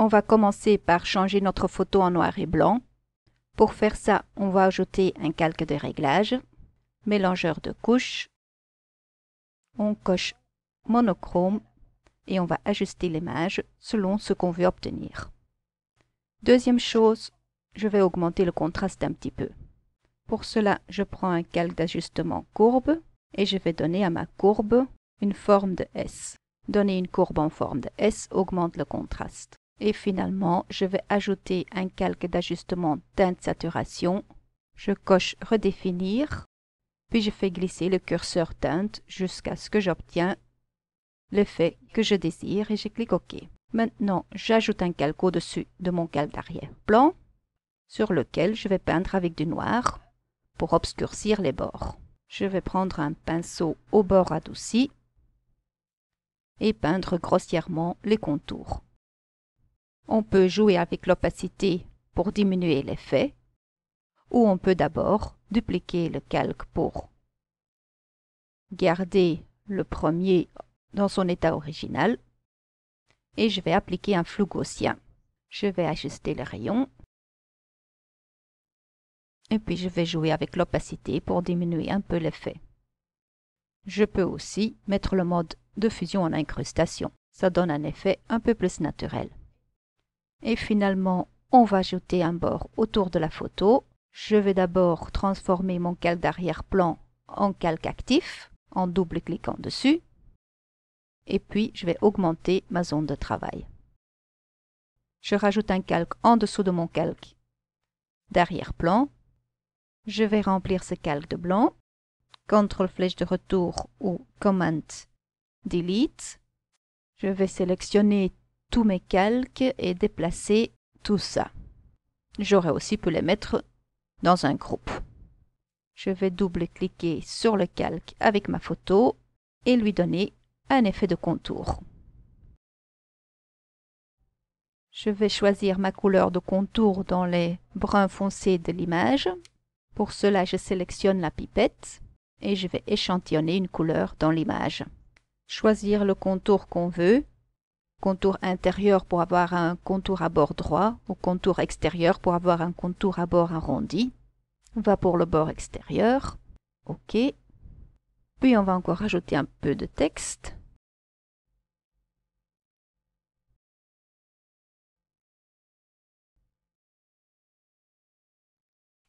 On va commencer par changer notre photo en noir et blanc. Pour faire ça, on va ajouter un calque de réglage, mélangeur de couches. On coche monochrome et on va ajuster l'image selon ce qu'on veut obtenir. Deuxième chose, je vais augmenter le contraste un petit peu. Pour cela, je prends un calque d'ajustement courbe et je vais donner à ma courbe une forme de S. Donner une courbe en forme de S augmente le contraste. Et finalement, je vais ajouter un calque d'ajustement teinte saturation. Je coche redéfinir, puis je fais glisser le curseur teinte jusqu'à ce que j'obtiens l'effet que je désire et je clique OK. Maintenant, j'ajoute un calque au-dessus de mon calque d'arrière-plan sur lequel je vais peindre avec du noir pour obscurcir les bords. Je vais prendre un pinceau au bord adouci et peindre grossièrement les contours. On peut jouer avec l'opacité pour diminuer l'effet, ou on peut d'abord dupliquer le calque pour garder le premier dans son état original, et je vais appliquer un flou gaussien. Je vais ajuster le rayon, et puis je vais jouer avec l'opacité pour diminuer un peu l'effet. Je peux aussi mettre le mode de fusion en incrustation. Ça donne un effet un peu plus naturel. Et finalement, on va ajouter un bord autour de la photo. Je vais d'abord transformer mon calque d'arrière-plan en calque actif en double-cliquant dessus. Et puis, je vais augmenter ma zone de travail. Je rajoute un calque en dessous de mon calque d'arrière-plan. Je vais remplir ce calque de blanc. CTRL flèche de retour ou Command Delete. Je vais sélectionner tous mes calques et déplacer tout ça. J'aurais aussi pu les mettre dans un groupe. Je vais double-cliquer sur le calque avec ma photo et lui donner un effet de contour. Je vais choisir ma couleur de contour dans les bruns foncés de l'image. Pour cela, je sélectionne la pipette et je vais échantillonner une couleur dans l'image. Choisir le contour qu'on veut. Contour intérieur pour avoir un contour à bord droit ou contour extérieur pour avoir un contour à bord arrondi. On va pour le bord extérieur. OK. Puis on va encore ajouter un peu de texte.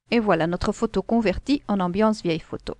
Et voilà notre photo convertie en ambiance vieille photo.